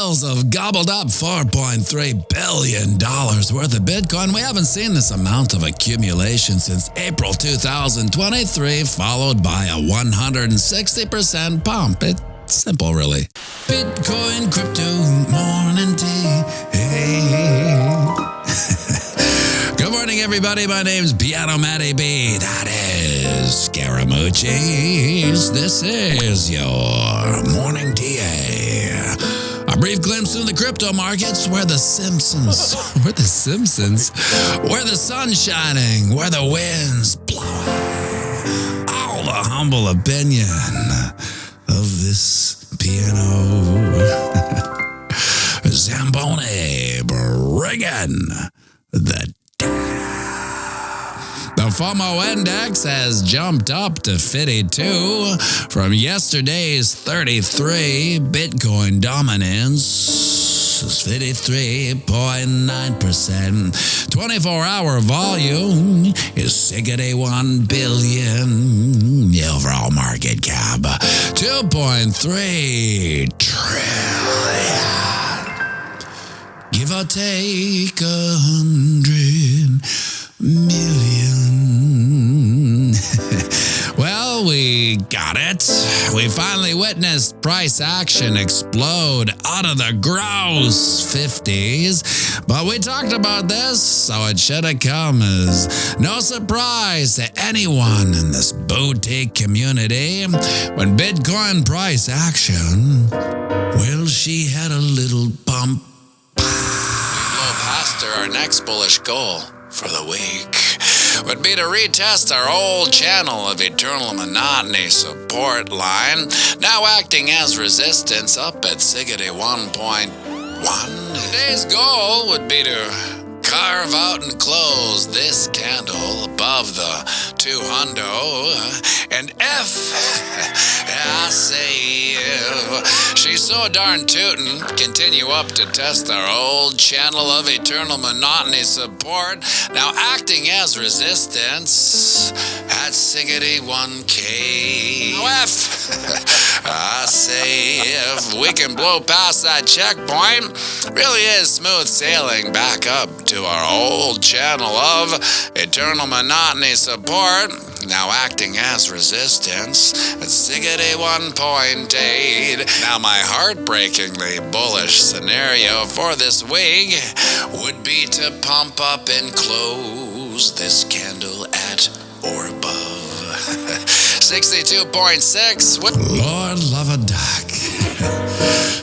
sales of gobbled up $4.3 billion worth of Bitcoin. We haven't seen this amount of accumulation since April 2023, followed by a 160% pump. It's simple, really. Bitcoin, crypto, morning tea. Hey. Good morning, everybody. My name's pianomattyb. That is Scaramucci's. This is your morning TA. A brief glimpse into the crypto markets where the Simpsons, where the sun's shining, where the wind's blowing. All the humble opinion of this piano. Zamboni, bring in the FOMO index has jumped up to 52 from yesterday's 33. Bitcoin dominance is 53.9%. 24-hour volume is 61 billion. The overall market cap, 2.3 trillion. Give or take 100 million. Well, we got it. We finally witnessed price action explode out of the gross 50s. But we talked about this, so it should have come as no surprise to anyone in this boutique community. When Bitcoin price action, well, she had a little bump. Blow past her, our next bullish goal for the week would be to retest our old channel of eternal monotony support line, now acting as resistance up at 1.1. Today's goal would be to carve out and close this candle above the 200, and if I say if she's so darn tootin', continue up to test our old channel of eternal monotony support, now acting as resistance at 1K. Now if I say if we can blow past that checkpoint, really is smooth sailing back up to our old channel of eternal monotony support, now acting as resistance at 1.8. Now my heartbreakingly bullish scenario for this week would be to pump up and close this candle at or above 62.6. Lord love a duck.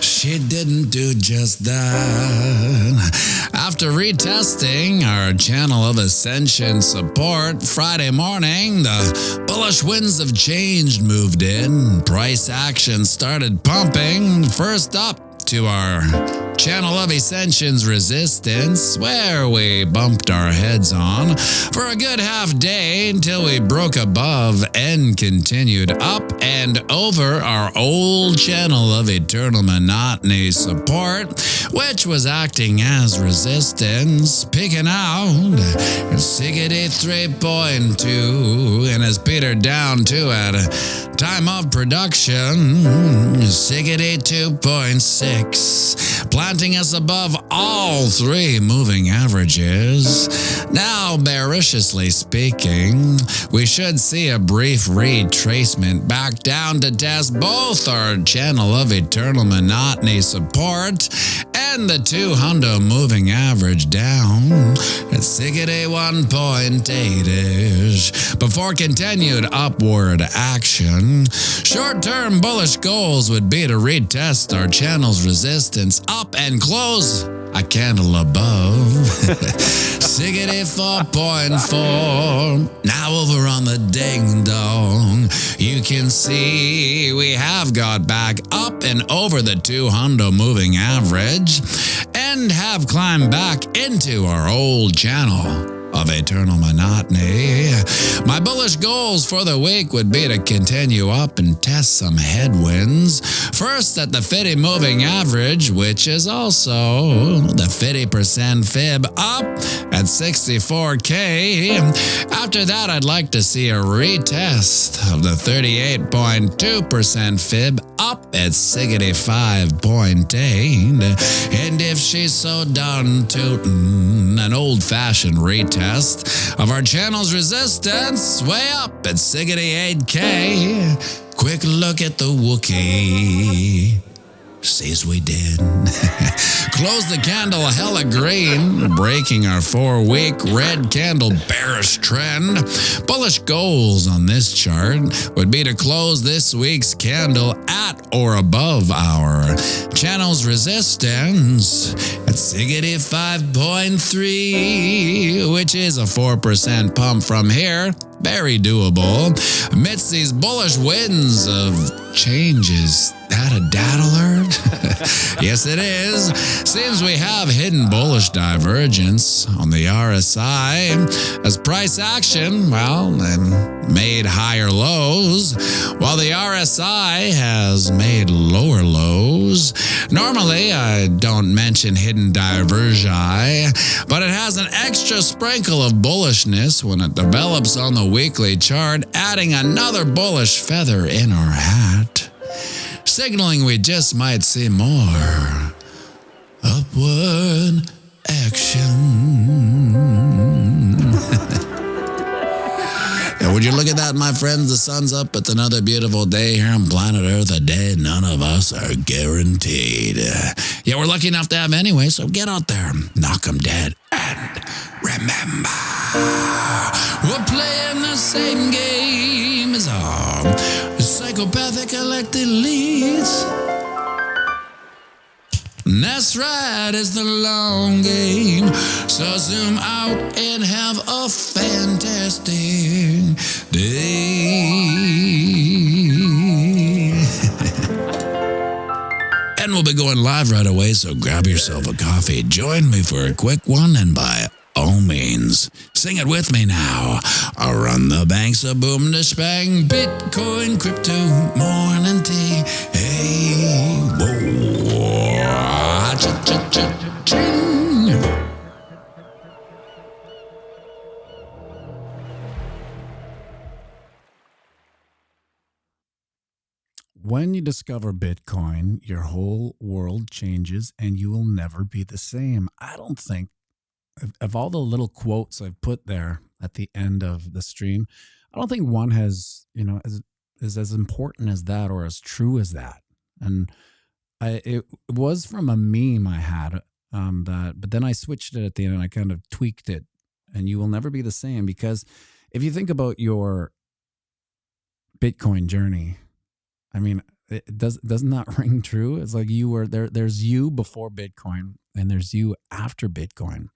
She didn't do just that. After retesting our channel of ascension support Friday morning, the bullish winds of change moved in. Price action started pumping. First up to our channel of ascension's resistance, where we bumped our heads on for a good half day until we broke above and continued up and over our old channel of eternal monotony support, which was acting as resistance, peaking out at 63.2 and has petered down to at a time of production 62.6, planting us above all three moving averages. Now, bearishly speaking, we should see a brief retracement back down to test both our channel of eternal monotony support and the 200 moving average down at 61.8-ish before continued upward action. Short-term bullish goals would be to retest our channel's resistance up and close a candle above 64.4. Now over on the ding dong, you can see we have got back up and over the 200 moving average and have climbed back into our old channel of eternal monotony. My bullish goals for the week would be to continue up and test some headwinds. First at the 50 moving average, which is also the 50% fib up at 64K. After that, I'd like to see a retest of the 38.2% fib up at 65.8. And if she's so done tootin', an old-fashioned retest of our channel's resistance way up at 68K. Quick look at the Wookiee. Sees we did. Close the candle hella green, breaking our 4-week red candle bearish trend. Bullish goals on this chart would be to close this week's candle at or above our channel's resistance at 65.3, which is a 4% pump from here. Very doable. Amidst these bullish winds of changes. That a dad alert? Yes, it is. Seems we have hidden bullish divergence on the RSI as price action, well, made higher lows, while the RSI has made lower lows. Normally, I don't mention hidden divergence, but it has an extra sprinkle of bullishness when it develops on the weekly chart, adding another bullish feather in our hat, signaling we just might see more upward action. Yeah, would you look at that, my friends? The sun's up. It's another beautiful day here on planet Earth, a day none of us are guaranteed. Yeah, we're lucky enough to have anyway, so get out there, knock 'em dead, and remember, we're playing the same game as our psychopathic elected leads. That's right, it's the long game. So zoom out and have a fantastic day. And we'll be going live right away, so grab yourself a coffee. Join me for a quick one, and by all means, sing it with me now. I'll run the banks of boom to spang, Bitcoin, crypto, morning tea. Hey, whoa, cha-cha-cha-ching. When you discover Bitcoin, your whole world changes and you will never be the same. I don't think, of all the little quotes I've put there at the end of the stream, I don't think one has, is as important as that or as true as that. And it was from a meme I had but then I switched it at the end and I kind of tweaked it. And you will never be the same, because if you think about your Bitcoin journey, I mean, doesn't that ring true? It's like you were there. There's you before Bitcoin and there's you after Bitcoin.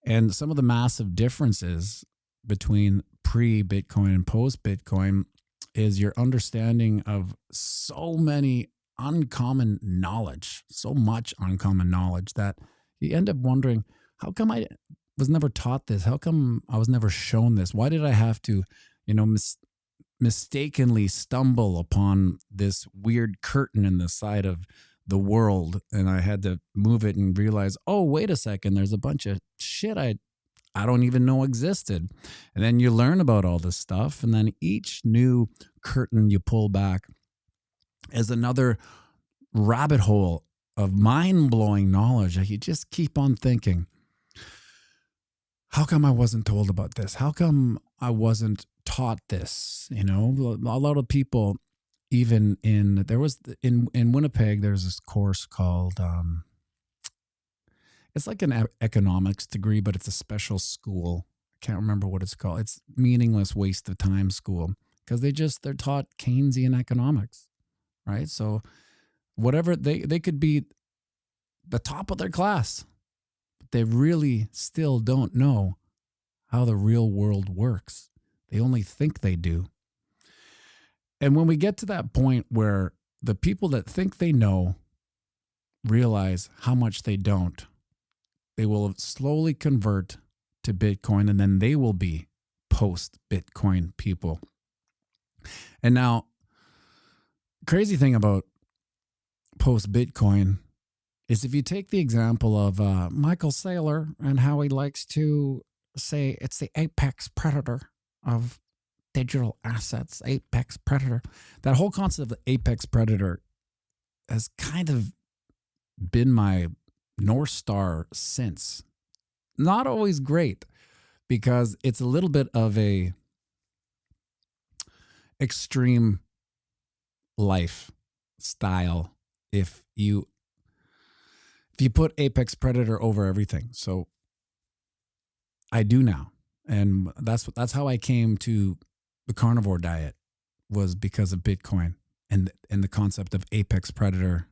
And some of the massive differences between pre-Bitcoin and post-Bitcoin is your understanding of so many uncommon knowledge, so much uncommon knowledge that you end up wondering, how come I was never taught this? How come I was never shown this? Why did I have to, mistakenly stumble upon this weird curtain in the side of the world, and I had to move it and realize, oh, wait a second, there's a bunch of shit I don't even know existed. And then you learn about all this stuff, and then each new curtain you pull back is another rabbit hole of mind-blowing knowledge that you just keep on thinking, how come I wasn't told about this? How come I wasn't taught this? A lot of people, even in Winnipeg, there's this course called, it's like an economics degree, but it's a special school. I can't remember what it's called. It's meaningless waste of time school, because they're taught Keynesian economics, right? So whatever, they could be the top of their class, but they really still don't know how the real world works. They only think they do. And when we get to that point where the people that think they know realize how much they don't, they will slowly convert to Bitcoin, and then they will be post-Bitcoin people. And now, crazy thing about post-Bitcoin is if you take the example of Michael Saylor and how he likes to say it's the apex predator of digital assets, apex predator. That whole concept of the apex predator has kind of been my North Star since. Not always great, because it's a little bit of a extreme lifestyle if you put apex predator over everything. So I do now, and that's how I came to the carnivore diet, was because of Bitcoin and the concept of apex predator,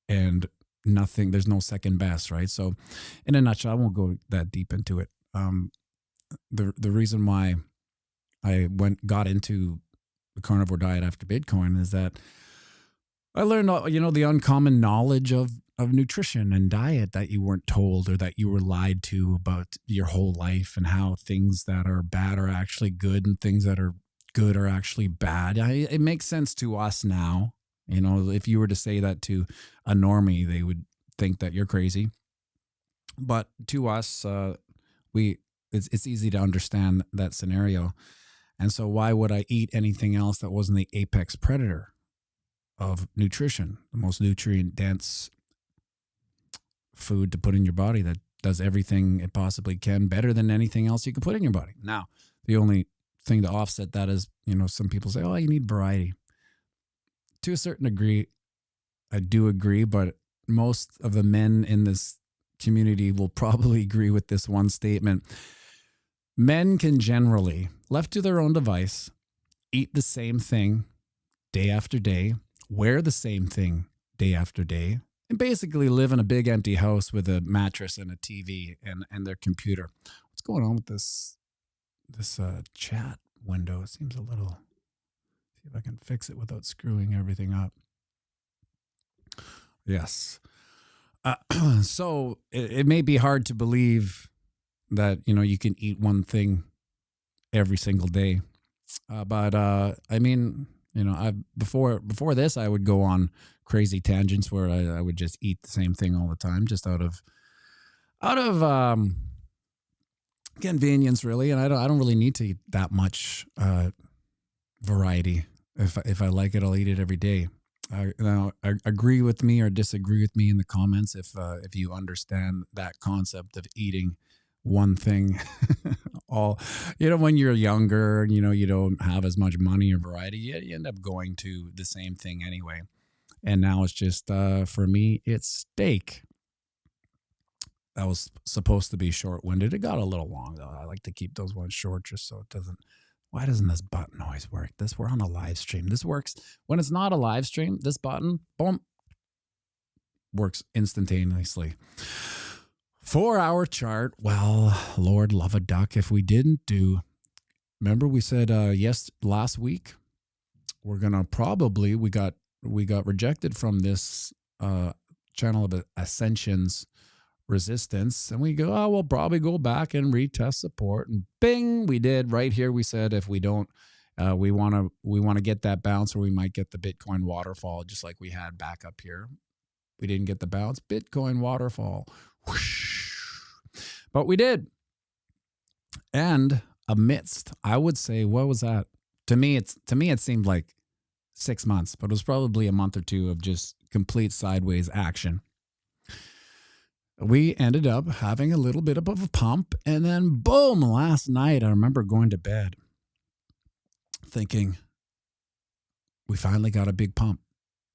and nothing, there's no second best, right? So in a nutshell, I won't go that deep into it. The reason why I got into the carnivore diet after Bitcoin is that I learned, the uncommon knowledge of nutrition and diet that you weren't told, or that you were lied to about your whole life, and how things that are bad are actually good and things that are good are actually bad. It makes sense to us now. If you were to say that to a normie, they would think that you're crazy. But to us, it's easy to understand that scenario. And so why would I eat anything else that wasn't the apex predator of nutrition, the most nutrient-dense food to put in your body that does everything it possibly can better than anything else you can put in your body? Now, the only thing to offset that is, some people say, oh, you need variety. To a certain degree, I do agree, but most of the men in this community will probably agree with this one statement. Men can generally, left to their own device, eat the same thing day after day, wear the same thing day after day, and basically live in a big empty house with a mattress and a TV and their computer. What's going on with this chat window? It seems a little... See if I can fix it without screwing everything up. Yes. So it may be hard to believe that, you can eat one thing every single day. But I mean, before this, I would go on crazy tangents where I would just eat the same thing all the time, just out of convenience, really. And I don't really need to eat that much variety. If I like it, I'll eat it every day. Now, agree with me or disagree with me in the comments if you understand that concept of eating one thing all, when you're younger and, you don't have as much money or variety, you end up going to the same thing anyway. And now it's just, for me, it's steak. That was supposed to be short-winded. It got a little long, though. I like to keep those ones short just so it doesn't... Why doesn't this button always work? We're on a live stream. This works. When it's not a live stream, this button, boom, works instantaneously. 4-hour chart. Well, Lord love a duck. If we didn't do... Remember we said last week, we're going to probably... We got rejected from this channel of Ascension's resistance, and we go, oh, we'll probably go back and retest support, and bing, we did. Right here we said if we don't, we want to get that bounce, or we might get the Bitcoin waterfall, just like we had back up here. We didn't get the bounce, Bitcoin waterfall. Whoosh. But we did. And amidst, I would say, what was that? To me it seemed like 6 months, but it was probably a month or two of just complete sideways action. We ended up having a little bit of a pump, and then boom, last night I remember going to bed thinking we finally got a big pump.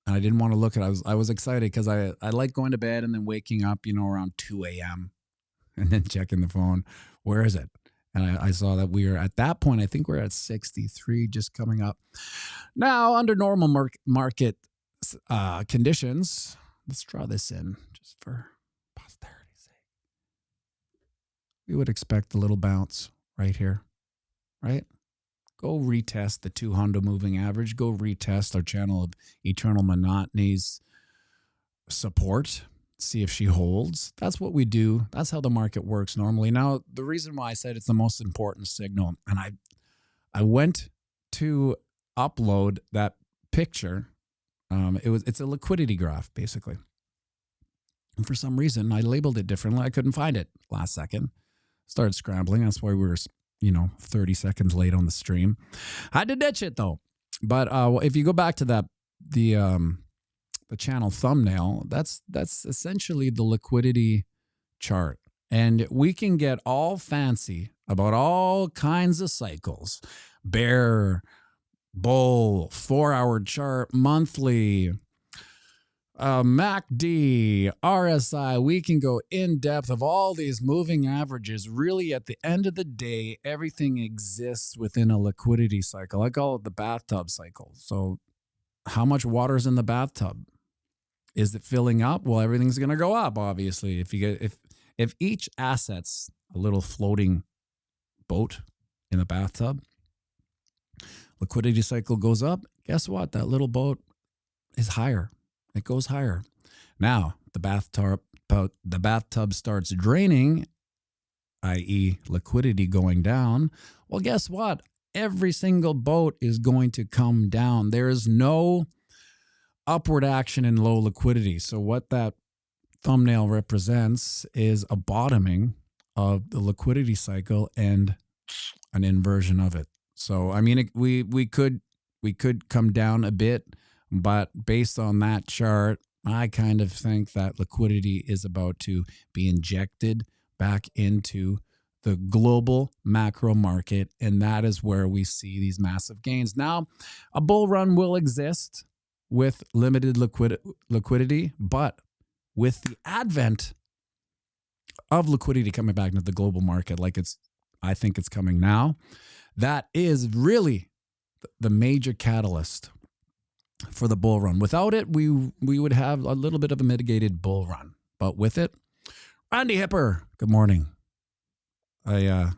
And I didn't want to look at it. I was excited because I like going to bed and then waking up, around 2 a.m. and then checking the phone. Where is it? And I saw that we were at that point, I think we're at 63, just coming up. Now, under normal market conditions, let's draw this in just for posterity's sake. We would expect a little bounce right here, right? Go retest the 200 moving average. Go retest our channel of Eternal Monotony's support. see if she holds. That's what we do. That's how the market works normally. Now, the reason why I said it's the most important signal, and I went to upload that picture. It's a liquidity graph, basically. And for some reason, I labeled it differently. I couldn't find it last second. Started scrambling. That's why we were, 30 seconds late on the stream. I had to ditch it though. But if you go back to the channel thumbnail, that's essentially the liquidity chart. And we can get all fancy about all kinds of cycles. Bear, bull, 4-hour chart, monthly, MACD, RSI. We can go in depth of all these moving averages. Really, at the end of the day, everything exists within a liquidity cycle. I call it the bathtub cycle. So how much water is in the bathtub? Is it filling up? Well, everything's going to go up, obviously. If each asset's a little floating boat in the bathtub, liquidity cycle goes up. Guess what? That little boat is higher. It goes higher. Now, the bathtub starts draining, i.e. liquidity going down. Well, guess what? Every single boat is going to come down. There is no upward action in low liquidity. So what that thumbnail represents is a bottoming of the liquidity cycle and an inversion of it. So, I mean, we could come down a bit, but based on that chart, I kind of think that liquidity is about to be injected back into the global macro market, and that is where we see these massive gains. Now, a bull run will exist with limited liquidity, but with the advent of liquidity coming back into the global market, I think it's coming now, that is really the major catalyst for the bull run. Without it, we would have a little bit of a mitigated bull run, but with it, Randy Hipper, good morning. I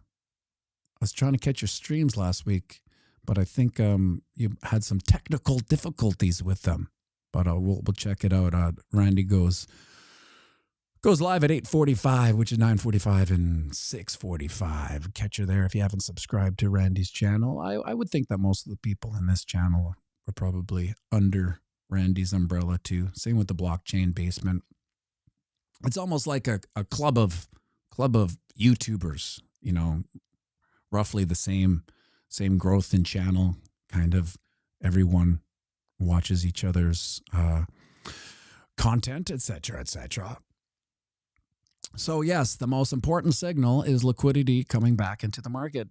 was trying to catch your streams last week, but I think you had some technical difficulties with them. But we'll check it out. Randy goes live at 8:45, which is 9:45 and 6:45. Catch her there if you haven't subscribed to Randy's channel. I would think that most of the people in this channel are probably under Randy's umbrella too. Same with the blockchain basement. It's almost like a club of YouTubers, roughly the same growth in channel, kind of everyone watches each other's content, etc., etc. So yes, the most important signal is liquidity coming back into the market.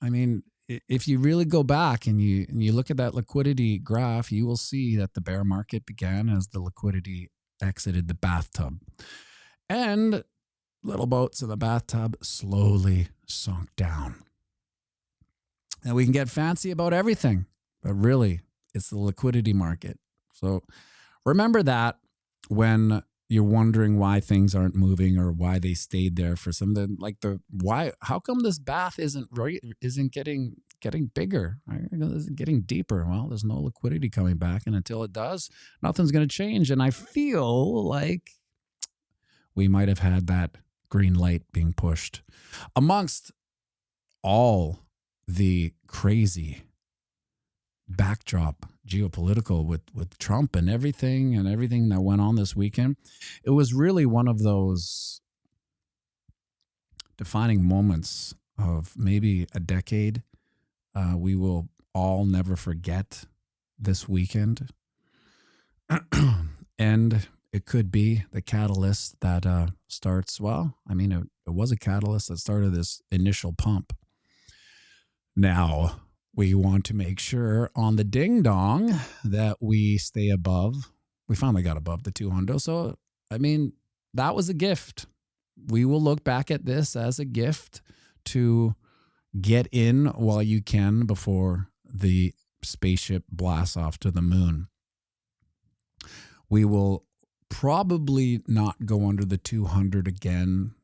I mean, if you really go back and you look at that liquidity graph, you will see that the bear market began as the liquidity exited the bathtub. And little boats in the bathtub slowly sunk down. And we can get fancy about everything, but really, it's the liquidity market. So remember that when you're wondering why things aren't moving or why they stayed there for some of the how come this bath isn't getting bigger, isn't getting deeper? Well, there's no liquidity coming back, and until it does, nothing's going to change. And I feel like we might have had that green light being pushed amongst all the crazy backdrop geopolitical with Trump and everything that went on this weekend. It was really one of those defining moments of maybe a decade. We will all never forget this weekend. And it could be the catalyst that starts, it was a catalyst that started this initial pump. Now, we want to make sure on the ding dong that we stay above. We finally got above the 200. So, that was a gift. We will look back at this as a gift to get in while you can before the spaceship blasts off to the moon. We will probably not go under the 200 again.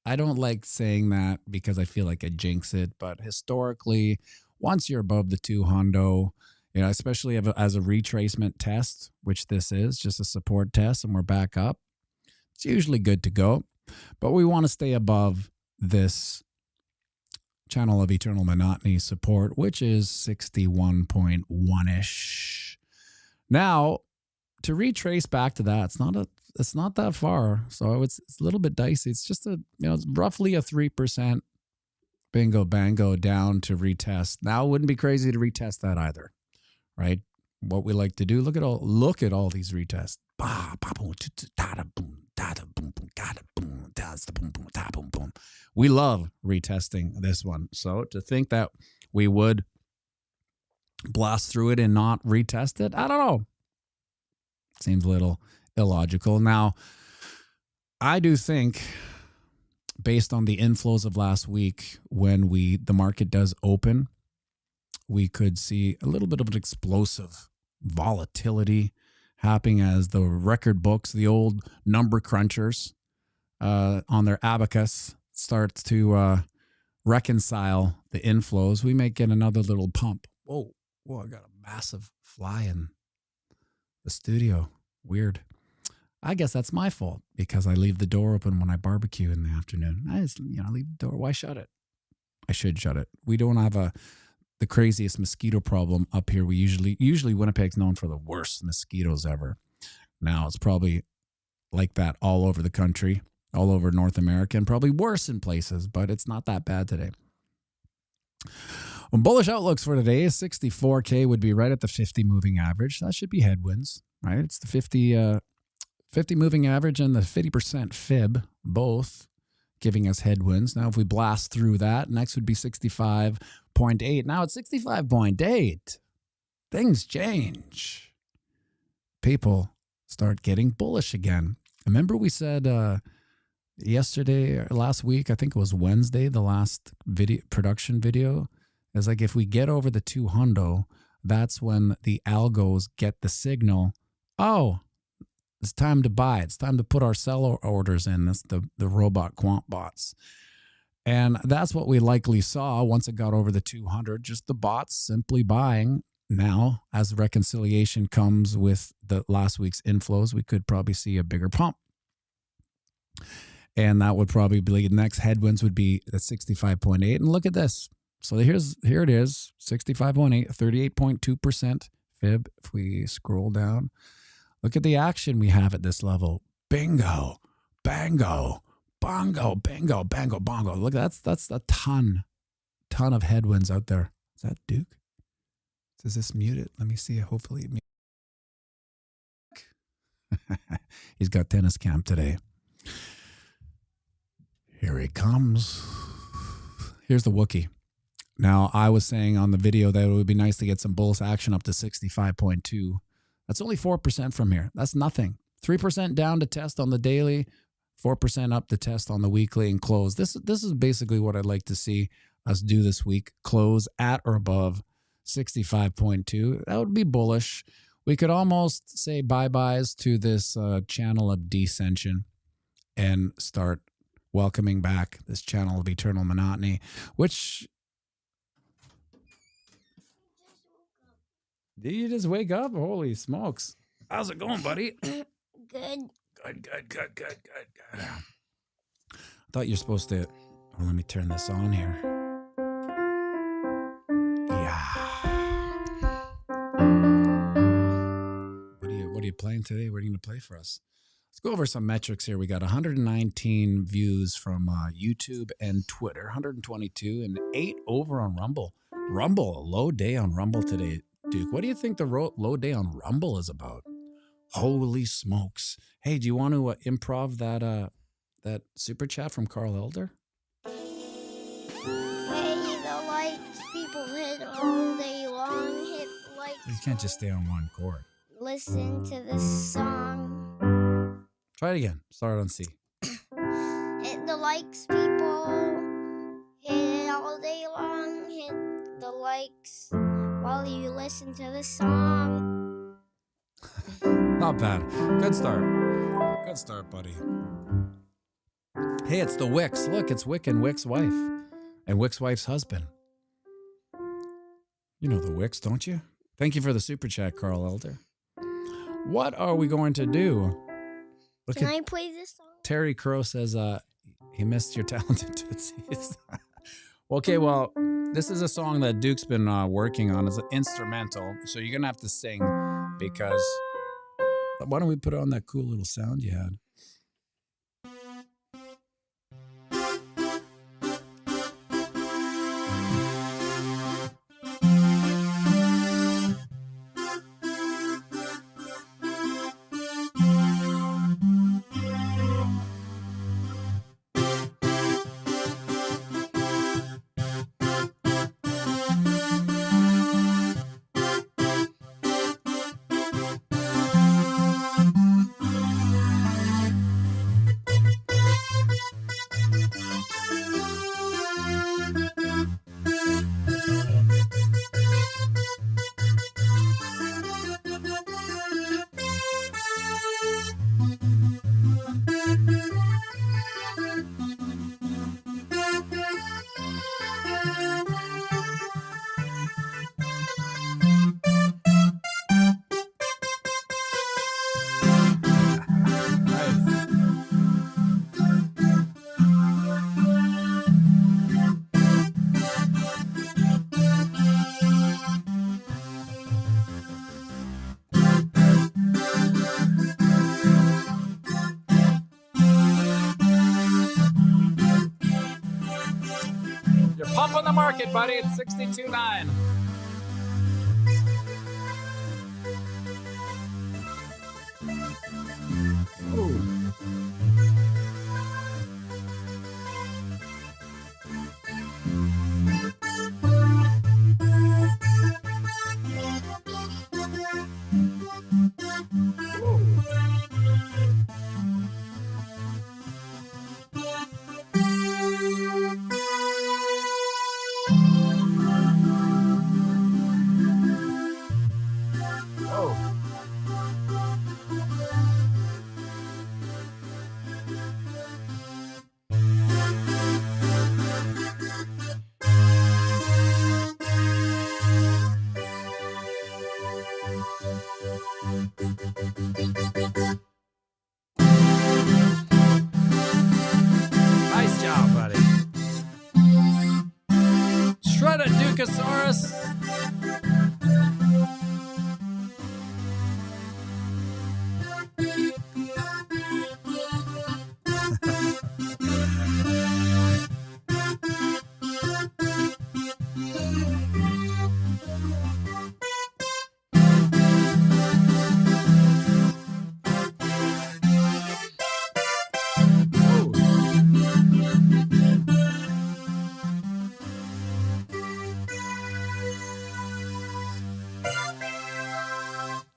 I don't like saying that because I feel like I jinx it, but historically, once you're above the 200, You know, especially as a retracement test, which this is, just a support test, and we're back up. It's usually good to go, but we want to stay above this channel of eternal monotony support, which is 61.1-ish. Now, to retrace back to that, it's not that far. So it's a little bit dicey. It's just it's roughly a 3% bingo bango down to retest. Now, it wouldn't be crazy to retest that either, right? What we like to do, look at all these retests. We love retesting this one. So to think that we would blast through it and not retest it, I don't know. Seems a little illogical. Now, I do think, based on the inflows of last week, when the market does open, we could see a little bit of an explosive volatility happening as the record books, the old number crunchers on their abacus, starts to reconcile the inflows. We may get another little pump. Whoa, I got a massive fly in the studio. Weird. I guess that's my fault because I leave the door open when I barbecue in the afternoon. I just, leave the door. Why shut it? I should shut it. We don't have the craziest mosquito problem up here. We usually Winnipeg's known for the worst mosquitoes ever. Now it's probably like that all over the country, all over North America, and probably worse in places, but it's not that bad today. Well, bullish outlooks for today is 64K would be right at the 50 moving average. That should be headwinds, right? It's the 50 moving average and the 50% fib, both giving us headwinds. Now, if we blast through that, next would be 65.8. Now it's 65.8. Things change. People start getting bullish again. Remember we said yesterday or last week, I think it was Wednesday, the last production video, is like if we get over the 200, that's when the algos get the signal. Oh, it's time to buy. It's time to put our sell orders in. That's the robot quant bots. And that's what we likely saw once it got over the 200, just the bots simply buying. Now, as reconciliation comes with the last week's inflows, we could probably see a bigger pump. And that would probably be the next headwinds would be at 65.8. And look at this. So here it is, 65.8, 38.2% fib. If we scroll down, look at the action we have at this level. Bingo, bango, bongo, bingo, bango, bongo. Look, that's a ton of headwinds out there. Is that Duke? Does this mute it? Let me see. Hopefully it He's got tennis camp today. Here he comes. Here's the Wookiee. Now, I was saying on the video that it would be nice to get some bullish action up to 65.2. That's only 4% from here. That's nothing. 3% down to test on the daily, 4% up to test on the weekly and close. This is basically what I'd like to see us do this week. Close at or above 65.2. That would be bullish. We could almost say bye-byes to this channel of descension and start welcoming back this channel of eternal monotony, which... Did you just wake up? Holy smokes. How's it going, buddy? Good. Good. I thought you're supposed to... Oh, let me turn this on here. Yeah. What are you playing today? What are you going to play for us? Let's go over some metrics here. We got 119 views from YouTube and Twitter, 122, and 8 over on Rumble. Rumble, a low day on Rumble today. Duke, what do you think the low day on Rumble is about? Holy smokes. Hey, do you want to improv that super chat from Carl Elder? Hey, the likes people hit all day long. Hit likes. You can't just stay on one chord. Listen to this song. Try it again. Start on C. Hit the likes, people. Hit it all day long. Hit the likes while you listen to the song. Not bad. Good start. Good start, buddy. Hey, it's the Wicks. Look, it's Wick and Wick's wife. And Wick's wife's husband. You know the Wicks, don't you? Thank you for the super chat, Carl Elder. What are we going to do? Look Can at I play this song? Terry Crow says he missed your talented Tootsies. Okay, well, this is a song that Duke's been working on. It's an instrumental, so you're going to have to sing because... Why don't we put on that cool little sound you had? You're pumping the market, buddy. It's 62.9. Nice job, buddy. Shred it, Dukeosaurus.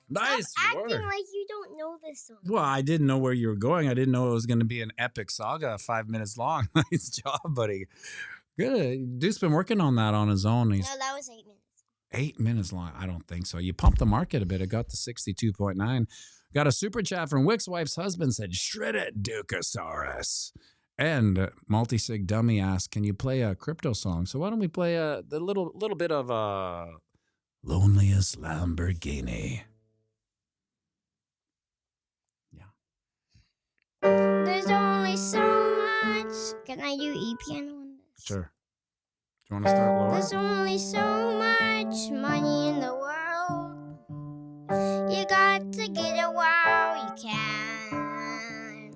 Nice Stop work. acting like you don't know this song. Well, I didn't know where you were going. I didn't know it was going to be an epic saga, 5 minutes long. Nice job, buddy. Good. Dude's been working on that on his own. No, that was 8 minutes. 8 minutes long? I don't think so. You pumped the market a bit. It got to 62.9. Got a super chat from Wick's wife's husband said, shred it, Dukeosaurus. And Multisig Dummy asked, can you play a crypto song? So why don't we play the little bit of Loneliest Lamborghini. There's only so much. Can I do E piano on this? Sure. Do you want to start, Laura? There's only so much money in the world. You got to get it while you can.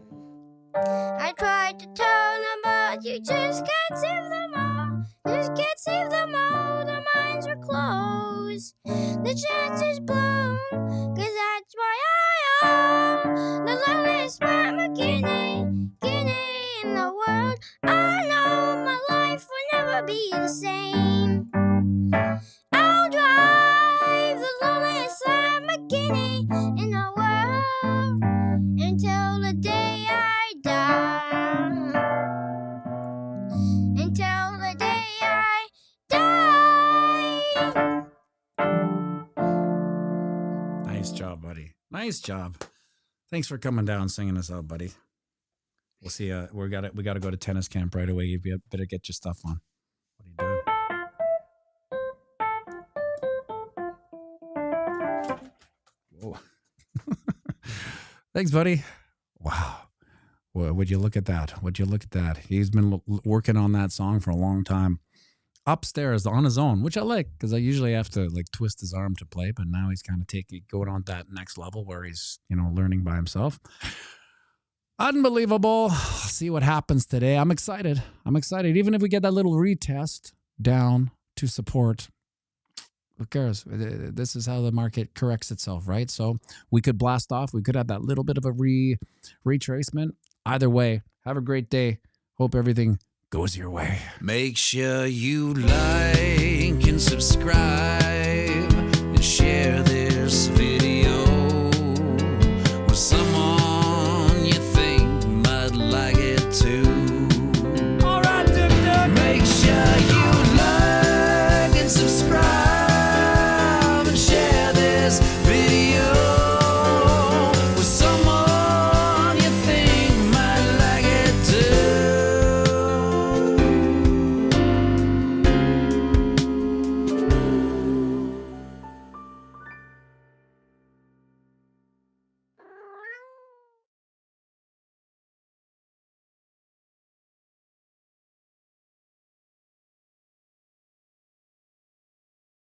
I tried to tell them, but you just can't save them all. Just can't save them all. The minds are closed. The chance is blown. 'Cause that's why I am the loneliest Lamborghini in the world. I know my life will never be the same. I'll drive the loneliest Lamborghini in the world until the day I die. Until the day I die. Nice job, buddy. Nice job. Thanks for coming down and singing us out, buddy. We'll see. We got to go to tennis camp right away. You better get your stuff on. What are you doing? Whoa. Thanks, buddy. Wow. Well, would you look at that? Would you look at that? He's been working on that song for a long time. Upstairs on his own, which I like because I usually have to like twist his arm to play, but now he's kind of going on that next level where he's, learning by himself. Unbelievable. See what happens today. I'm excited. Even if we get that little retest down to support, who cares? This is how the market corrects itself, right? So we could blast off. We could have that little bit of a retracement. Either way, have a great day. Hope everything goes your way. Make sure you like and subscribe.